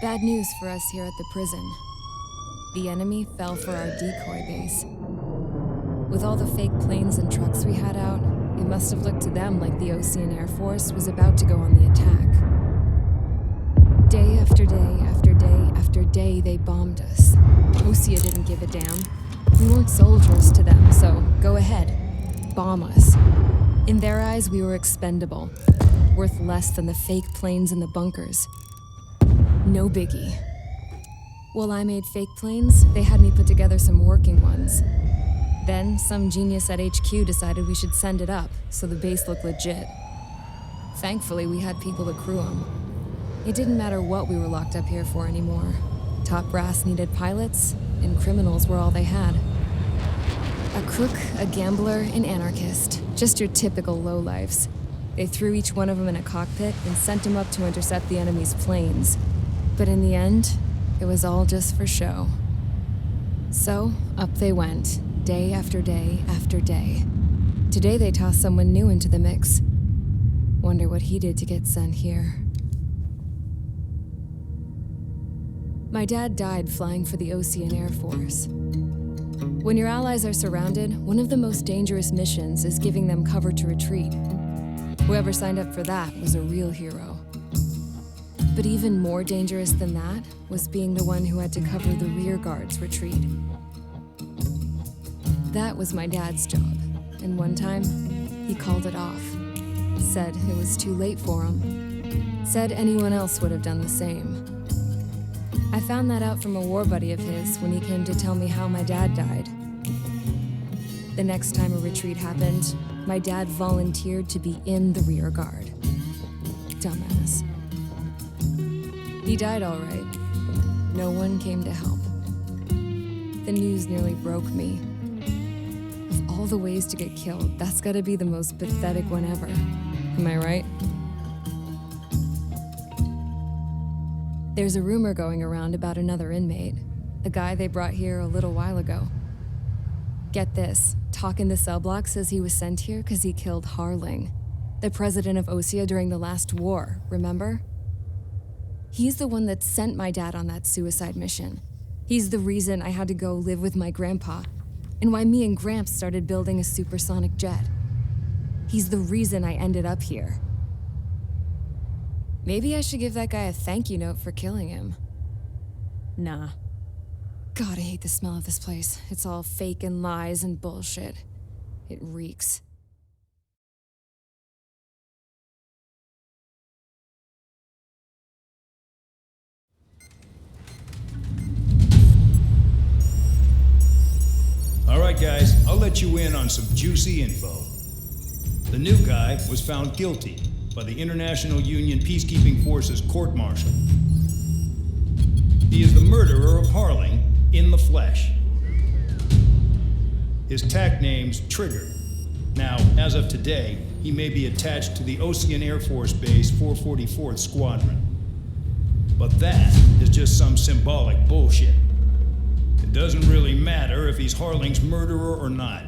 Bad news for us here at the prison. The enemy fell for our decoy base. With all the fake planes and trucks we had out, it must have looked to them like the Osean Air Force was about to go on the attack. Day after day after day after day, they bombed us. Osea didn't give a damn. We weren't soldiers to them, so go ahead. Bomb us. In their eyes, we were expendable. Worth less than the fake planes in the bunkers. No biggie. While I made fake planes, they had me put together some working ones. Then, some genius at HQ decided we should send it up, so the base looked legit. Thankfully, we had people to crew them. It didn't matter what we were locked up here for anymore. Top brass needed pilots, and criminals were all they had. A crook, a gambler, an anarchist. Just your typical lowlifes. They threw each one of them in a cockpit and sent them up to intercept the enemy's planes. But in the end, it was all just for show. So, up they went, day after day after day. Today they tossed someone new into the mix. Wonder what he did to get sent here. My dad died flying for the Osean Air Force. When your allies are surrounded, one of the most dangerous missions is giving them cover to retreat. Whoever signed up for that was a real hero. But even more dangerous than that was being the one who had to cover the rear guard's retreat. That was my dad's job, and one time, he called it off. Said it was too late for him. Said anyone else would have done the same. I found that out from a war buddy of his when he came to tell me how my dad died. The next time a retreat happened, my dad volunteered to be in the rear guard. Dumbass. He died all right. No one came to help. The news nearly broke me. Of all the ways to get killed, that's gotta be the most pathetic one ever. Am I right? There's a rumor going around about another inmate, a guy they brought here a little while ago. Get this, talk in the cell block says he was sent here because he killed Harling, the president of Osea during the last war, remember? He's the one that sent my dad on that suicide mission. He's the reason I had to go live with my grandpa, and why me and Gramps started building a supersonic jet. He's the reason I ended up here. Maybe I should give that guy a thank you note for killing him. Nah. God, I hate the smell of this place. It's all fake and lies and bullshit. It reeks. All right, guys, I'll let you in on some juicy info. The new guy was found guilty by the International Union Peacekeeping Forces court-martial. He is the murderer of Harling in the flesh. His TAC name's Trigger. Now, as of today, he may be attached to the Osean Air Force Base 444th Squadron. But that is just some symbolic bullshit. It doesn't really matter if he's Harling's murderer or not.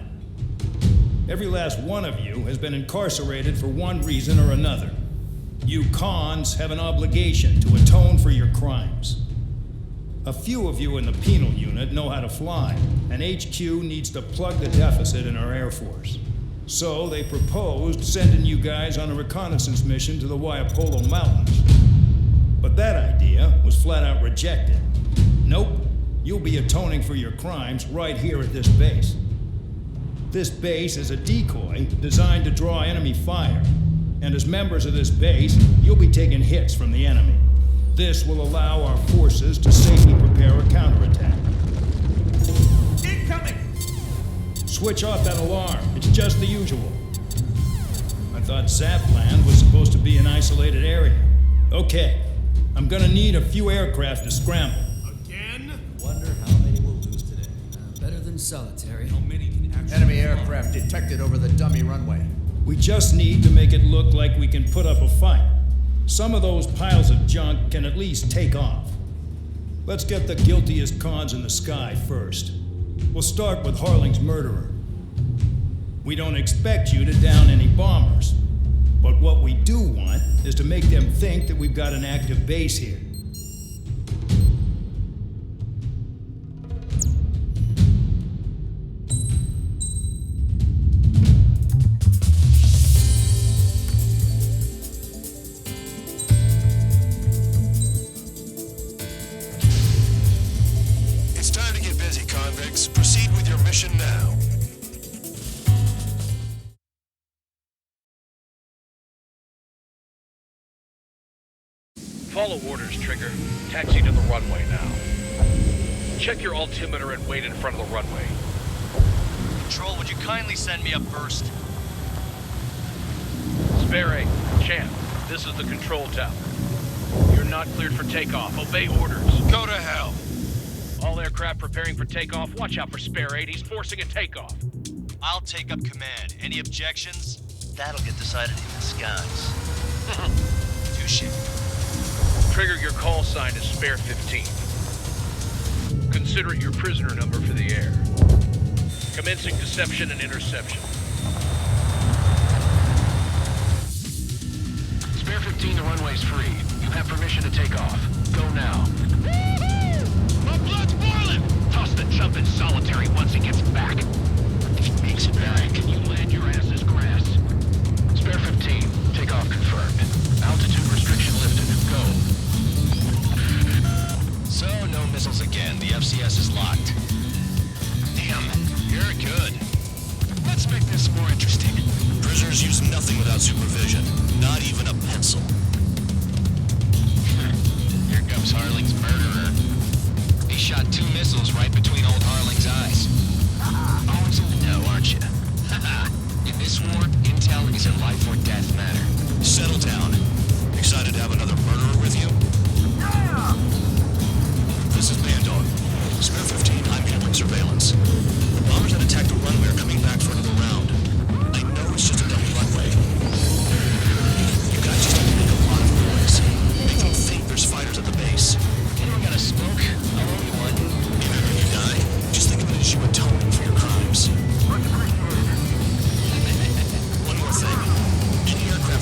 Every last one of you has been incarcerated for one reason or another. You cons have an obligation to atone for your crimes. A few of you in the penal unit know how to fly, and HQ needs to plug the deficit in our Air Force. So they proposed sending you guys on a reconnaissance mission to the Waiapolo Mountains. But that idea was flat out rejected. Nope, you'll be atoning for your crimes right here at this base. This base is a decoy designed to draw enemy fire, and as members of this base, you'll be taking hits from the enemy. This will allow our forces to safely prepare a counterattack. Incoming! Switch off that alarm. It's just the usual. I thought Zapland was supposed to be an isolated area. Okay, I'm gonna need a few aircraft to scramble. Again? Wonder how many we'll lose today. Better than solitary. How many can actually... Enemy aircraft detected over the dummy runway. We just need to make it look like we can put up a fight. Some of those piles of junk can at least take off. Let's get the guiltiest cons in the sky first. We'll start with Harling's murderer. We don't expect you to down any bombers, but what we do want is to make them think that we've got an active base here. Follow orders, Trigger. Taxi to the runway now. Check your altimeter and wait in front of the runway. Control, would you kindly send me up first? Spare 8, Champ, this is the control tower. You're not cleared for takeoff. Obey orders. Go to hell. All aircraft preparing for takeoff. Watch out for Spare 8. He's forcing a takeoff. I'll take up command. Any objections? That'll get decided in the skies. Touche. Trigger, your call sign is Spare 15. Consider it your prisoner number for the air. Commencing deception and interception. Spare 15, the runway's free. You have permission to take off. Go now. My blood's boiling! Toss the chump in solitary once he gets back. If he makes it back, you land your ass as grass. Spare 15, takeoff confirmed. Altitude restriction lifted. Go. So, no missiles again. The FCS is locked. Damn, you're good. Let's make this more interesting. Prisoners use nothing without supervision. Not even a pencil. Here comes Harling's murderer. He shot 2 missiles right between old Harling's eyes. Always in the know, aren't you? In this war, intel is a life or death matter. Settle down. Excited to have another murderer with you? This is Bandog. Spare 15, I'm handling surveillance. The bombers that attacked the runway are coming back for another round. I know it's just a dummy runway. You guys just have to make a lot of noise. Make them think there's fighters at the base. Anyone got a smoke? I'll owe you one. Even when you die, just think of it as you atoning for your crimes. One more thing. Any aircraft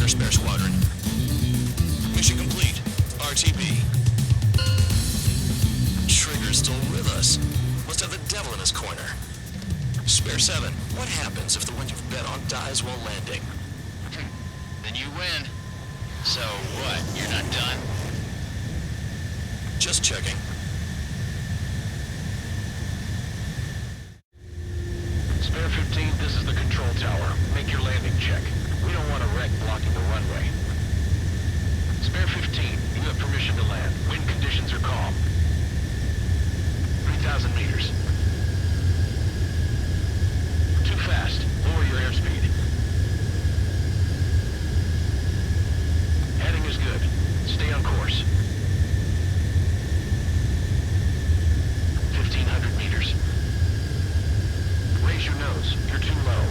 corner, Spare Squadron. Mission complete. RTB. Trigger's still with us. Must have the devil in his corner. Spare 7, what happens if the one you've bet on dies while landing? Then you win. So what, you're not done? Just checking. Spare 15, this is the control tower. Make your landing check. We don't want a wreck blocking the runway. Spare 15, you have permission to land. Wind conditions are calm. 3,000 meters. Too fast. Lower your airspeed. Heading is good. Stay on course. 1,500 meters. Raise your nose. You're too low.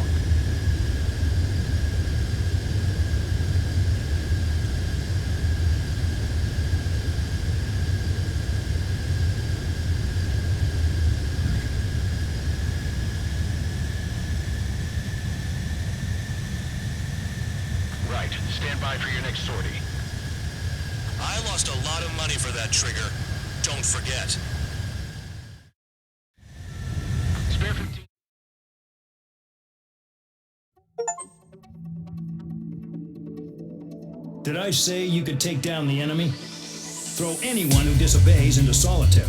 Right. Stand by for your next sortie. I lost a lot of money for that trigger. Don't forget. Spare 15. Did I say you could take down the enemy? Throw anyone who disobeys into solitary.